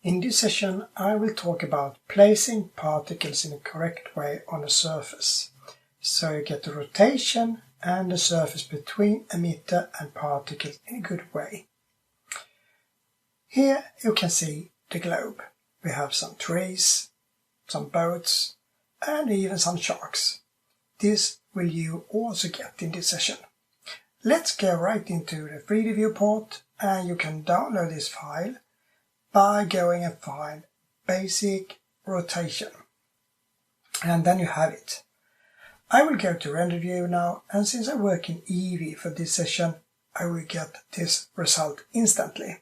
In this session I will talk about placing particles in a correct way on a surface, so you get the rotation and the surface between emitter and particles in a good way. Here you can see the globe. We have some trees, some boats and even some sharks. This will you also get in this session. Let's go right into the 3D viewport, and you can download this file by going and find basic rotation, and then you have it. I will go to render view now, and since I work in Eevee for this session, I will get this result instantly.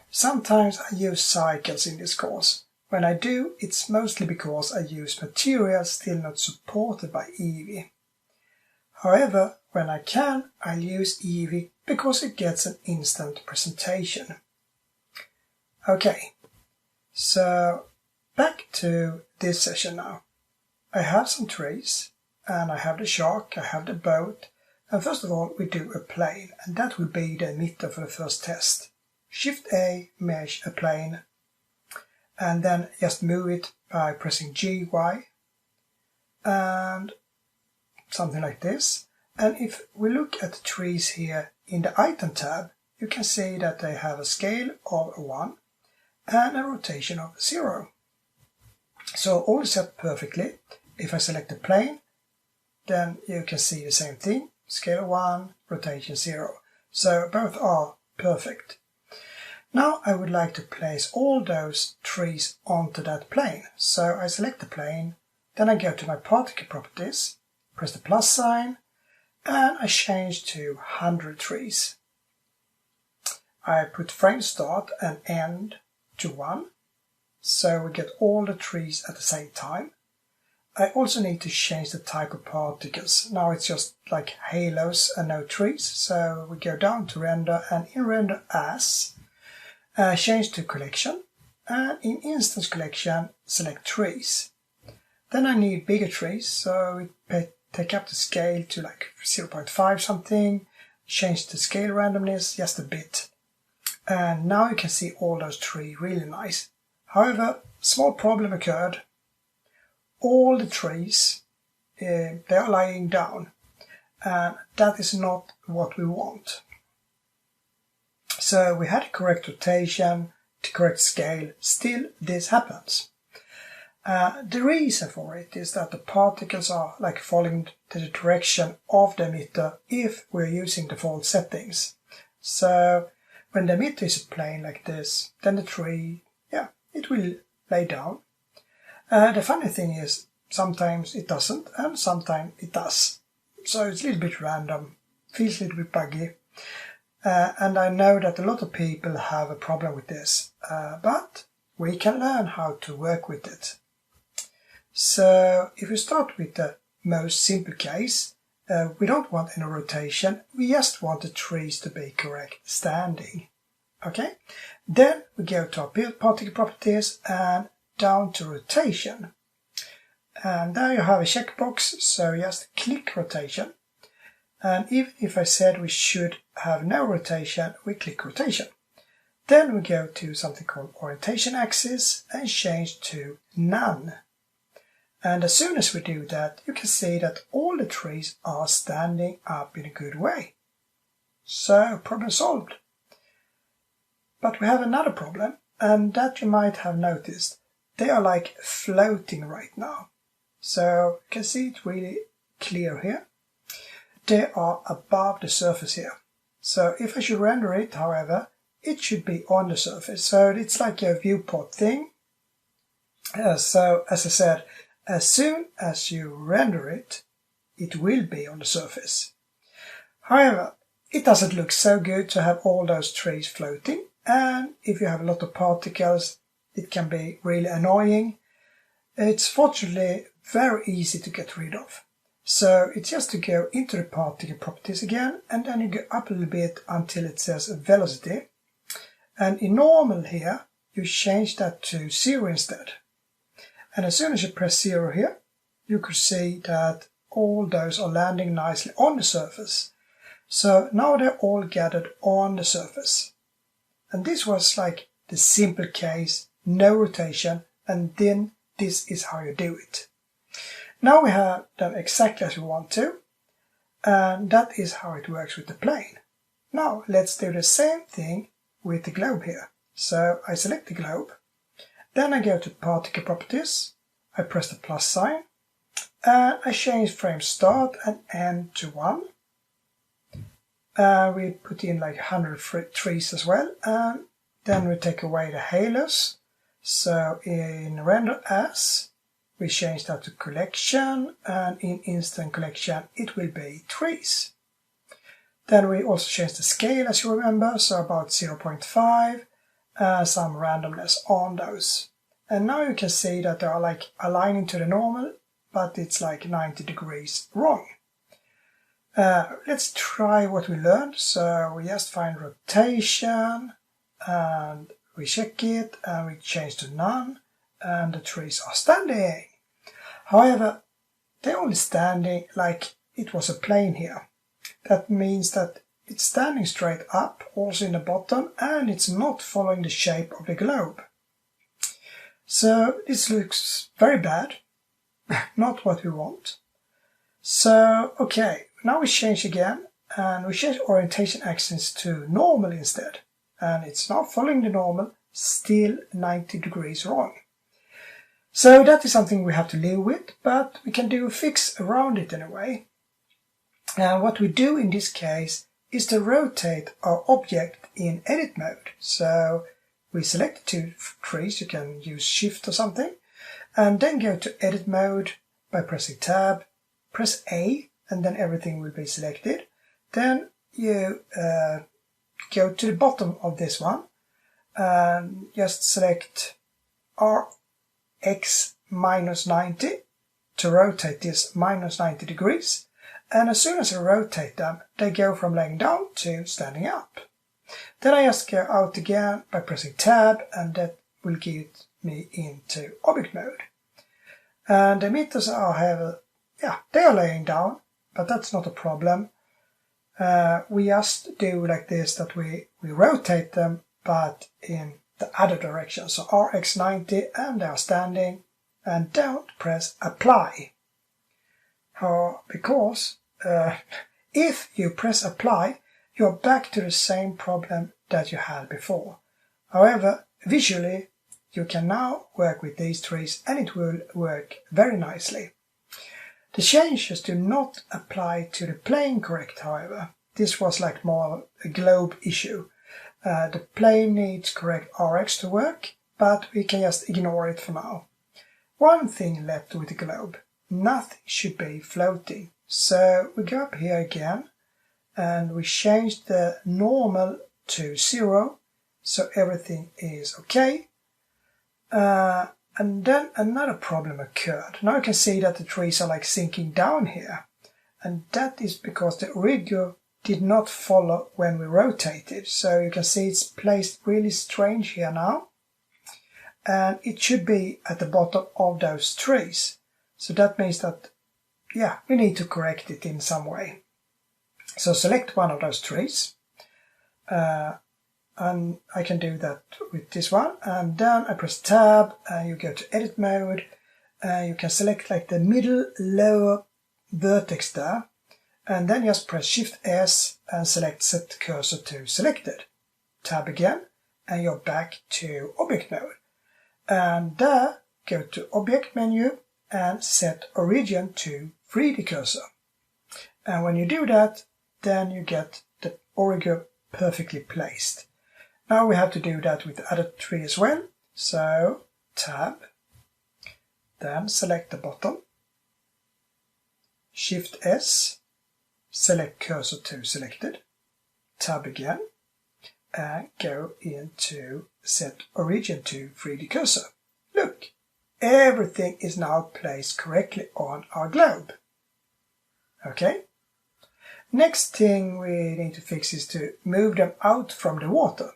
Sometimes I use cycles in this course. When I do, it's mostly because I use materials still not supported by Eevee. However, when I can, I'll use Eevee because it gets an instant presentation. Okay, so back to this session now. I have some trees, and I have the shark, I have the boat, and first of all we do a plane, and that will be the emitter for the first test. Shift A, mesh a plane, and then just move it by pressing GY, and something like this. And if we look at the trees here in the item tab, you can see that they have a scale of 1 and a rotation of 0. So all is set perfectly. If I select the plane, then you can see the same thing, scale of 1, rotation 0. So both are perfect. Now I would like to place all those trees onto that plane. So I select the plane, then I go to my particle properties, press the plus sign, and I change to 100 trees. I put frame start and end to 1, so we get all the trees at the same time. I also need to change the type of particles. Now it's just like halos and no trees, so we go down to render, and in render as, change to collection, and in instance collection select trees. Then I need bigger trees, so we take up the scale to like 0.5 something, change the scale randomness just a bit. And now you can see all those trees really nice. However, small problem occurred. All the trees, they are lying down, and that is not what we want. So we had a correct rotation, the correct scale, still this happens. The reason for it is that the particles are like following the direction of the emitter if we're using default settings. So when the emitter is a plane like this, then the tree, it will lay down. The funny thing is, sometimes it doesn't, and sometimes it does. So it's a little bit random, feels a little bit buggy. And I know that a lot of people have a problem with this, but we can learn how to work with it. So if we start with the most simple case, we don't want any rotation, we just want the trees to be correct standing. Okay, then we go to our particle properties and down to rotation. And there you have a checkbox, so just click rotation. And even if I said we should have no rotation, we click rotation. Then we go to something called orientation axis and change to none. And as soon as we do that, you can see that all the trees are standing up in a good way. So, problem solved. But we have another problem, and that you might have noticed. They are like floating right now. So, you can see it really clear here. They are above the surface here. So, if I should render it, however, it should be on the surface. So, it's like a viewport thing. So, as I said, as soon as you render it, it will be on the surface. However, it doesn't look so good to have all those trees floating, and if you have a lot of particles, it can be really annoying. It's fortunately very easy to get rid of. So it's just to go into the particle properties again, and then you go up a little bit until it says velocity. And in normal here, you change that to 0 instead. And as soon as you press 0 here, you could see that all those are landing nicely on the surface. So now they're all gathered on the surface. And this was like the simple case, no rotation, and then this is how you do it. Now we have done exactly as we want to, and that is how it works with the plane. Now let's do the same thing with the globe here. So I select the globe, then I go to particle properties, I press the plus sign, and I change frame start and end to 1. We put in like 100 trees as well, and then we take away the halos. So in render as, we change that to collection, and in instant collection it will be trees. Then we also change the scale, as you remember, so about 0.5, some randomness on those. And now you can see that they are like aligning to the normal, but it's like 90 degrees wrong. Let's try what we learned. So we just find rotation, and we check it, and we change to none, and the trees are standing. However, they're only standing like it was a plane here. That means that it's standing straight up, also in the bottom, and it's not following the shape of the globe. So this looks very bad, not what we want. So, okay, now we change again, and we change orientation axis to normal instead. And it's now following the normal, still 90 degrees wrong. So that is something we have to live with, but we can do a fix around it anyway. And what we do in this case is to rotate our object in edit mode. So we select the 2 trees, you can use shift or something, and then go to edit mode by pressing tab, press A, and then everything will be selected. Then you go to the bottom of this one and just select RX minus 90 to rotate this minus 90 degrees. And as soon as I rotate them, they go from laying down to standing up. Then I just go out again by pressing tab, and that will get me into object mode. And the emitters they are laying down, but that's not a problem. We just do like this, that we rotate them, but in the other direction. So RX90, and they are standing, and don't press apply. Because if you press apply, you're back to the same problem that you had before. However, visually, you can now work with these trees, and it will work very nicely. The changes do not apply to the plane correct, however. This was like more a globe issue. The plane needs correct RX to work, but we can just ignore it for now. One thing left with the globe. Nothing should be floating. So we go up here again, and we change the normal to 0, so everything is okay. And then another problem occurred. Now you can see that the trees are like sinking down here, and that is because the origin did not follow when we rotated. So you can see it's placed really strange here now, and it should be at the bottom of those trees. So that means that, we need to correct it in some way. So select one of those trees, and I can do that with this one, and then I press tab, and you go to edit mode, and you can select like the middle lower vertex there, and then just press shift S and select set cursor to selected. Tab again, and you're back to object mode. And there, go to object menu and set origin to 3D cursor. And when you do that, then you get the origin perfectly placed. Now we have to do that with the other tree as well. So tab, then select the bottom, shift S, select cursor to selected, tab again, and go into set origin to 3D cursor. Look, everything is now placed correctly on our globe. Okay? Next thing we need to fix is to move them out from the water.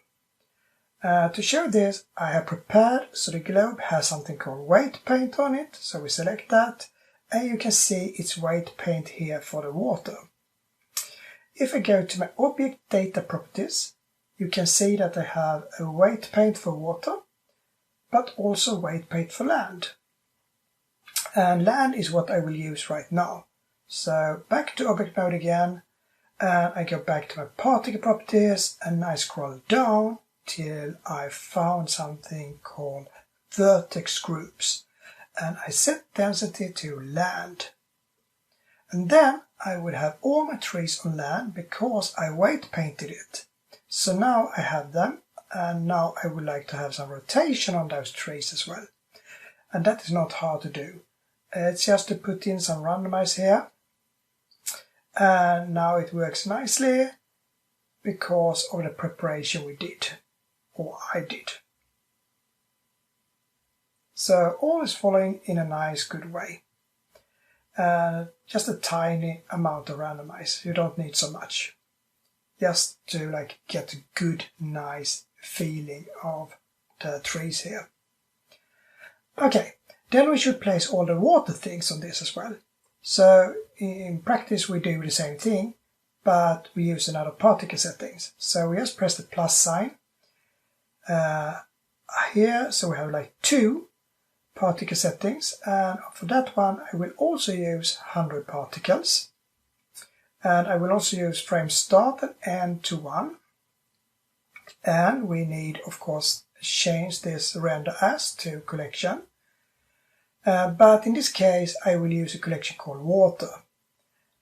To show this, I have prepared so the globe has something called weight paint on it, so we select that, and you can see it's weight paint here for the water. If I go to my object data properties, you can see that I have a weight paint for water, but also weight paint for land. And land is what I will use right now. So back to object mode again, and I go back to my particle properties, and I scroll down till I found something called vertex groups, and I set density to land. And then I would have all my trees on land because I weight painted it. So now I have them, and now I would like to have some rotation on those trees as well. And that is not hard to do. It's just to put in some randomize here. And now it works nicely because of the preparation we did, or I did. So all is following in a nice, good way. Just a tiny amount of randomize. You don't need so much. Just to get a good, nice feeling of the trees here. Okay, then we should place all the water things on this as well. So in practice we do the same thing, but we use another particle settings. So we just press the plus sign here, so we have 2 particle settings, and for that one I will also use 100 particles, and I will also use frame start and end to 1, and we need of course change this render as to collection, but in this case I will use a collection called water,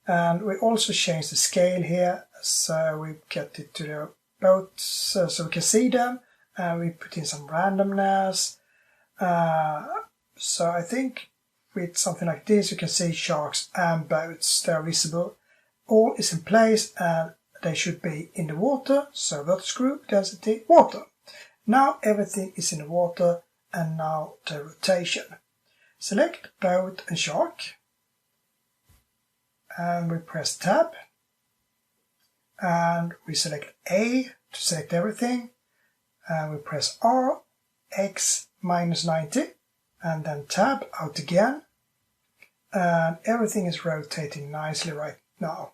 and we also change the scale here, so we get it to the boats so we can see them, and we put in some randomness. So I think with something like this you can see sharks and boats, they are visible. All is in place and they should be in the water, so vertex group, density, water. Now everything is in the water, and now the rotation. Select boat and shark, and we press tab, and we select A to select everything, and we press R, X -90, and then tab out again, and everything is rotating nicely right now.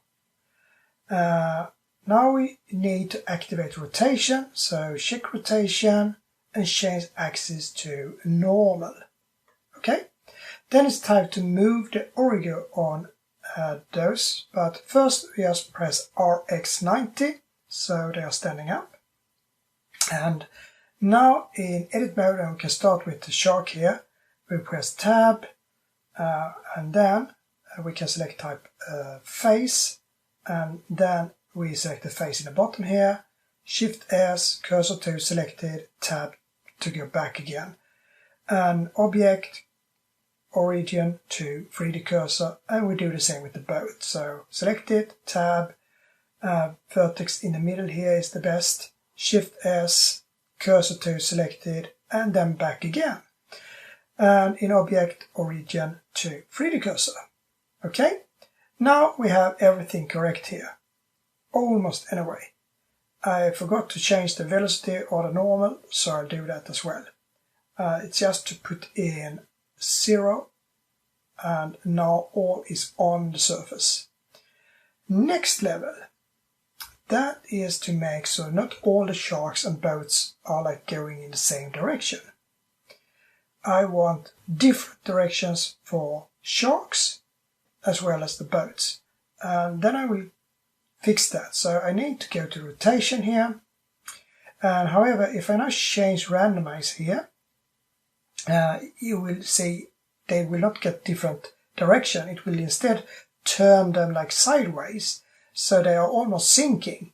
Now we need to activate rotation, so check rotation and change axis to normal. Okay, then it's time to move the origin on those, but first we just press RX90 so they are standing up. And now in edit mode, and we can start with the shark here, we press tab, and then we can select type face, and then we select the face in the bottom here, shift S, cursor to selected, tab to go back again, and object origin to 3D cursor, and we do the same with the boat. So select it, tab, vertex in the middle here is the best, shift S, cursor to selected, and then back again. And in object origin to 3D cursor. Okay, now we have everything correct here. Almost anyway. I forgot to change the velocity or the normal, so I'll do that as well. It's just to put in 0, and now all is on the surface. Next level, that is to make so not all the sharks and boats are going in the same direction. I want different directions for sharks as well as the boats, and then I will fix that. So I need to go to rotation here, and however if I now change randomize here, you will see they will not get different direction. It will instead turn them sideways, so they are almost sinking.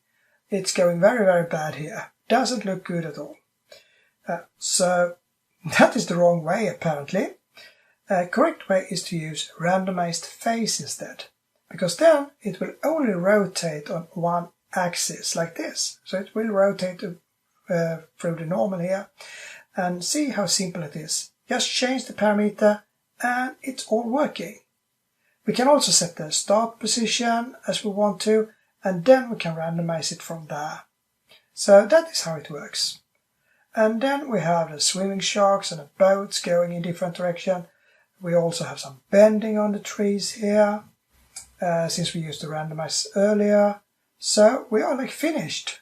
It's going very, very bad here. Doesn't look good at all. So that is the wrong way apparently. Correct way is to use randomized face instead, because then it will only rotate on one axis like this. So it will rotate through the normal here, and see how simple it is. Just change the parameter and it's all working. We can also set the start position as we want to, and then we can randomize it from there. So that is how it works. And then we have the swimming sharks and the boats going in different direction. We also have some bending on the trees here, since we used the randomize earlier. So we are finished.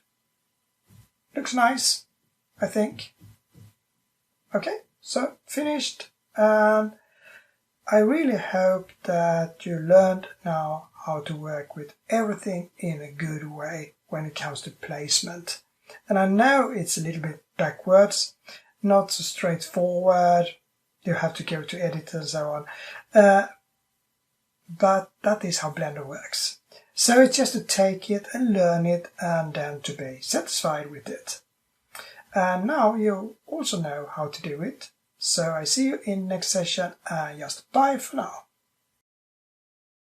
Looks nice, I think. Okay, so finished. And I really hope that you learned now how to work with everything in a good way when it comes to placement. And I know it's a little bit backwards, not so straightforward. You have to go to edit and so on. But that is how Blender works. So it's just to take it and learn it and then to be satisfied with it. And now you also know how to do it. So I see you in next session and just bye for now.